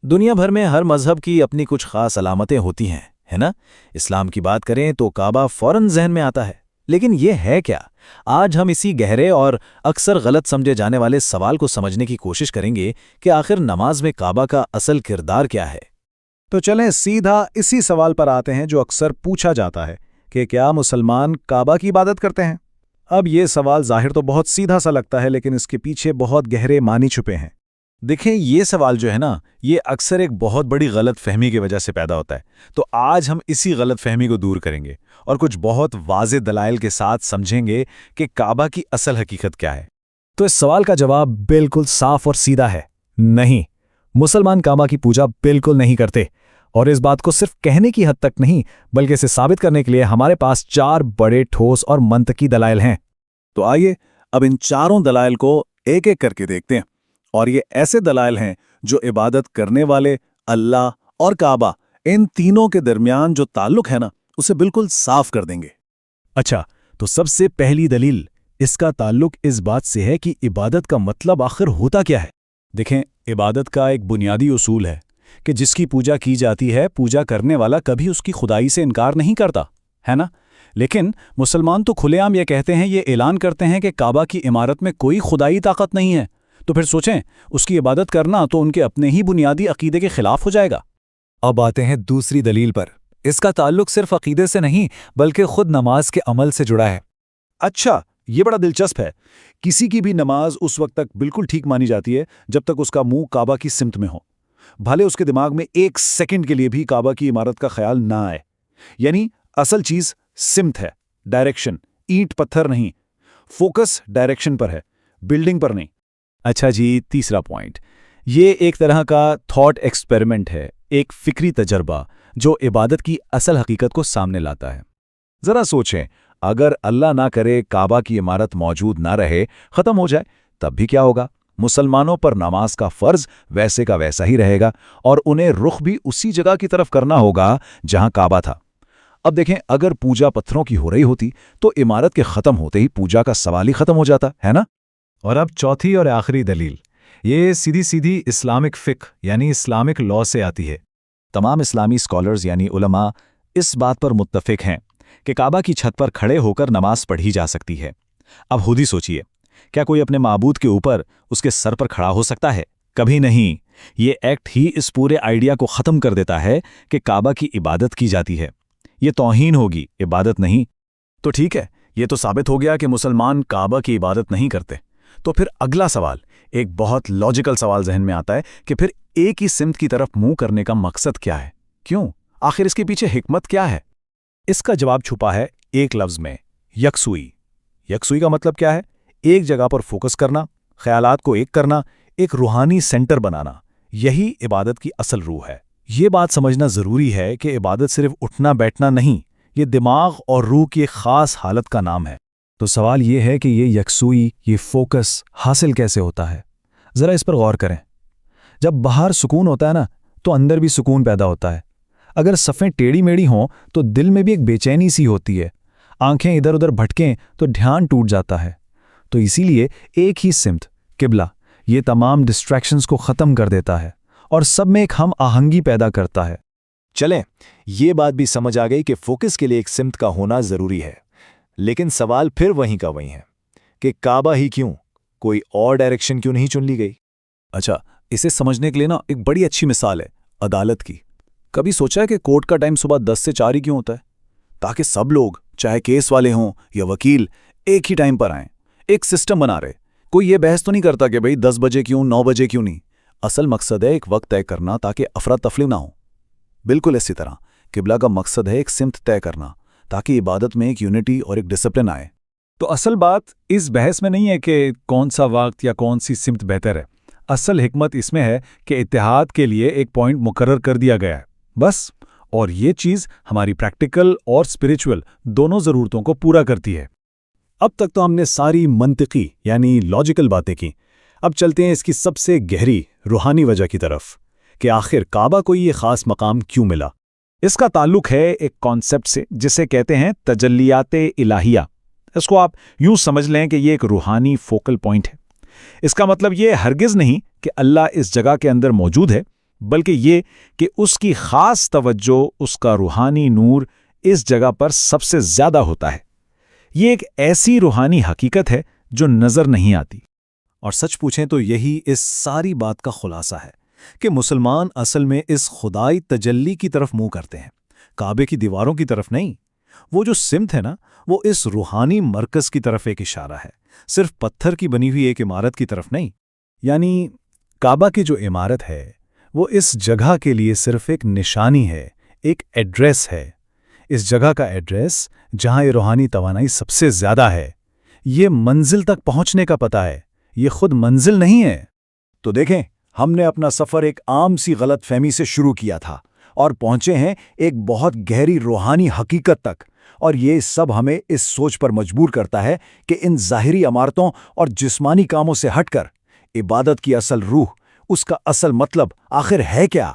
دنیا بھر میں ہر مذہب کی اپنی کچھ خاص علامتیں ہوتی ہیں، ہے نا؟ اسلام کی بات کریں تو کعبہ فوراً ذہن میں آتا ہے، لیکن یہ ہے کیا؟ آج ہم اسی گہرے اور اکثر غلط سمجھے جانے والے سوال کو سمجھنے کی کوشش کریں گے کہ آخر نماز میں کعبہ کا اصل کردار کیا ہے۔ تو چلیں سیدھا اسی سوال پر آتے ہیں جو اکثر پوچھا جاتا ہے کہ کیا مسلمان کعبہ کی عبادت کرتے ہیں؟ اب یہ سوال ظاہر تو بہت سیدھا سا لگتا ہے، لیکن اس کے پیچھے بہت گہرے معنی چھپے ہیں۔ دیکھیں، یہ سوال جو ہے نا، یہ اکثر ایک بہت بڑی غلط فہمی کی وجہ سے پیدا ہوتا ہے۔ تو آج ہم اسی غلط فہمی کو دور کریں گے اور کچھ بہت واضح دلائل کے ساتھ سمجھیں گے کہ کعبہ کی اصل حقیقت کیا ہے۔ تو اس سوال کا جواب بالکل صاف اور سیدھا ہے، نہیں، مسلمان کعبہ کی پوجا بالکل نہیں کرتے، اور اس بات کو صرف کہنے کی حد تک نہیں بلکہ اسے ثابت کرنے کے لیے ہمارے پاس 4 بڑے ٹھوس اور منطقی دلائل ہیں۔ تو آئیے اب ان چاروں دلائل کو ایک ایک کر کے دیکھتے ہیں، اور یہ ایسے دلائل ہیں جو عبادت کرنے والے، اللہ اور کعبہ، ان تینوں کے درمیان جو تعلق ہے نا، اسے بالکل صاف کر دیں گے۔ اچھا، تو سب سے پہلی دلیل، اس کا تعلق اس بات سے ہے کہ عبادت کا مطلب آخر ہوتا کیا ہے۔ دیکھیں، عبادت کا ایک بنیادی اصول ہے کہ جس کی پوجا کی جاتی ہے، پوجا کرنے والا کبھی اس کی خدائی سے انکار نہیں کرتا، ہے نا؟ لیکن مسلمان تو کھلے عام یہ کہتے ہیں، یہ اعلان کرتے ہیں کہ کعبہ کی عمارت میں کوئی خدائی طاقت نہیں ہے، تو پھر سوچیں، اس کی عبادت کرنا تو ان کے اپنے ہی بنیادی عقیدے کے خلاف ہو جائے گا۔ اب آتے ہیں دوسری دلیل پر۔ اس کا تعلق صرف عقیدے سے نہیں بلکہ خود نماز کے عمل سے جڑا ہے۔ اچھا، یہ بڑا دلچسپ ہے۔ کسی کی بھی نماز اس وقت تک بالکل ٹھیک مانی جاتی ہے جب تک اس کا منہ کعبہ کی سمت میں ہو، بھلے اس کے دماغ میں 1 سیکنڈ کے لیے بھی کعبہ کی عمارت کا خیال نہ آئے۔ یعنی اصل چیز سمت ہے، ڈائریکشن، اینٹ پتھر نہیں، فوکس ڈائریکشن پر ہے، بلڈنگ پر نہیں۔ اچھا جی، تیسرا پوائنٹ، یہ ایک طرح کا تھاٹ ایکسپیریمنٹ ہے، ایک فکری تجربہ جو عبادت کی اصل حقیقت کو سامنے لاتا ہے۔ ذرا سوچیں، اگر اللہ نہ کرے کعبہ کی عمارت موجود نہ رہے، ختم ہو جائے، تب بھی کیا ہوگا؟ مسلمانوں پر نماز کا فرض ویسے کا ویسا ہی رہے گا، اور انہیں رخ بھی اسی جگہ کی طرف کرنا ہوگا جہاں کعبہ تھا۔ اب دیکھیں، اگر پوجا پتھروں کی ہو رہی ہوتی تو عمارت کے ختم ہوتے ہی پوجا کا سوال ہی ختم ہو جاتا، ہے نا؟ اور اب چوتھی اور آخری دلیل، یہ سیدھی اسلامک فقہ یعنی اسلامک لاء سے آتی ہے۔ تمام اسلامی اسکالرز یعنی علماء اس بات پر متفق ہیں کہ کعبہ کی چھت پر کھڑے ہو کر نماز پڑھی جا سکتی ہے۔ اب خود ہی سوچئے، کیا کوئی اپنے معبود کے اوپر اس کے سر پر کھڑا ہو سکتا ہے؟ کبھی نہیں۔ یہ ایکٹ ہی اس پورے آئیڈیا کو ختم کر دیتا ہے کہ کعبہ کی عبادت کی جاتی ہے۔ یہ توہین ہوگی، عبادت نہیں۔ تو ٹھیک ہے، یہ تو ثابت ہو گیا کہ مسلمان کعبہ کی عبادت نہیں کرتے۔ تو پھر اگلا سوال، ایک بہت لاجیکل سوال ذہن میں آتا ہے کہ پھر ایک ہی سمت کی طرف منہ کرنے کا مقصد کیا ہے؟ کیوں؟ آخر اس کے پیچھے حکمت کیا ہے؟ اس کا جواب چھپا ہے ایک لفظ میں، یکسوئی۔ یکسوئی کا مطلب کیا ہے؟ ایک جگہ پر فوکس کرنا، خیالات کو ایک کرنا، ایک روحانی سینٹر بنانا۔ یہی عبادت کی اصل روح ہے۔ یہ بات سمجھنا ضروری ہے کہ عبادت صرف اٹھنا بیٹھنا نہیں، یہ دماغ اور روح کی ایک خاص حالت کا نام ہے۔ تو سوال یہ ہے کہ یہ یکسوئی، یہ فوکس حاصل کیسے ہوتا ہے؟ ذرا اس پر غور کریں۔ جب باہر سکون ہوتا ہے نا، تو اندر بھی سکون پیدا ہوتا ہے۔ اگر صفیں ٹیڑھی میڑھی ہوں تو دل میں بھی ایک بے چینی سی ہوتی ہے، آنکھیں ادھر ادھر بھٹکیں تو دھیان ٹوٹ جاتا ہے۔ تو اسی لیے ایک ہی سمت، قبلہ، یہ تمام ڈسٹریکشنز کو ختم کر دیتا ہے اور سب میں ایک ہم آہنگی پیدا کرتا ہے۔ چلیں، یہ بات بھی سمجھ آ گئی کہ فوکس کے لیے ایک سمت کا ہونا ضروری ہے، لیکن سوال پھر وہیں کا وہیں ہے کہ کعبہ ہی کیوں؟ کوئی اور ڈائریکشن کیوں نہیں چن لی گئی؟ اچھا، اسے سمجھنے کے لیے نا ایک بڑی اچھی مثال ہے عدالت کی۔ کبھی سوچا ہے کہ کورٹ کا ٹائم صبح 10 سے 4 ہی کیوں ہوتا ہے؟ تاکہ سب لوگ، چاہے کیس والے ہوں یا وکیل، ایک ہی ٹائم پر آئیں، ایک سسٹم بنا رہے۔ کوئی یہ بحث تو نہیں کرتا کہ بھئی 10 بجے کیوں، 9 بجے کیوں نہیں۔ اصل مقصد ہے ایک وقت طے کرنا تاکہ افراتفری نہ ہو۔ بالکل اسی طرح قبلہ کا مقصد ہے ایک سمت طے کرنا تاکہ عبادت میں ایک یونٹی اور ایک ڈسپلن آئے۔ تو اصل بات اس بحث میں نہیں ہے کہ کون سا وقت یا کون سی سمت بہتر ہے۔ اصل حکمت اس میں ہے کہ اتحاد کے لیے ایک پوائنٹ مقرر کر دیا گیا ہے، بس۔ اور یہ چیز ہماری پریکٹیکل اور اسپریچول دونوں ضرورتوں کو پورا کرتی ہے۔ اب تک تو ہم نے ساری منطقی یعنی لاجیکل باتیں کی۔ اب چلتے ہیں اس کی سب سے گہری روحانی وجہ کی طرف کہ آخر کعبہ کو یہ خاص مقام کیوں ملا۔ اس کا تعلق ہے ایک کانسیپٹ سے جسے کہتے ہیں تجلیات الہیہ۔ اس کو آپ یوں سمجھ لیں کہ یہ ایک روحانی فوکل پوائنٹ ہے۔ اس کا مطلب یہ ہرگز نہیں کہ اللہ اس جگہ کے اندر موجود ہے، بلکہ یہ کہ اس کی خاص توجہ، اس کا روحانی نور اس جگہ پر سب سے زیادہ ہوتا ہے۔ یہ ایک ایسی روحانی حقیقت ہے جو نظر نہیں آتی۔ اور سچ پوچھیں تو یہی اس ساری بات کا خلاصہ ہے کہ مسلمان اصل میں اس خدائی تجلی کی طرف منہ کرتے ہیں، کعبے کی دیواروں کی طرف نہیں۔ وہ جو سمت ہے نا، وہ اس روحانی مرکز کی طرف ایک اشارہ ہے، صرف پتھر کی بنی ہوئی ایک عمارت کی طرف نہیں۔ یعنی کعبہ کی جو عمارت ہے وہ اس جگہ کے لیے صرف ایک نشانی ہے، ایک ایڈریس ہے۔ اس جگہ کا ایڈریس جہاں یہ روحانی توانائی سب سے زیادہ ہے، یہ منزل تک پہنچنے کا پتہ ہے، یہ خود منزل نہیں ہے۔ تو دیکھیں، ہم نے اپنا سفر ایک عام سی غلط فہمی سے شروع کیا تھا اور پہنچے ہیں ایک بہت گہری روحانی حقیقت تک، اور یہ سب ہمیں اس سوچ پر مجبور کرتا ہے کہ ان ظاہری عمارتوں اور جسمانی کاموں سے ہٹ کر عبادت کی اصل روح، اس کا اصل مطلب آخر ہے کیا؟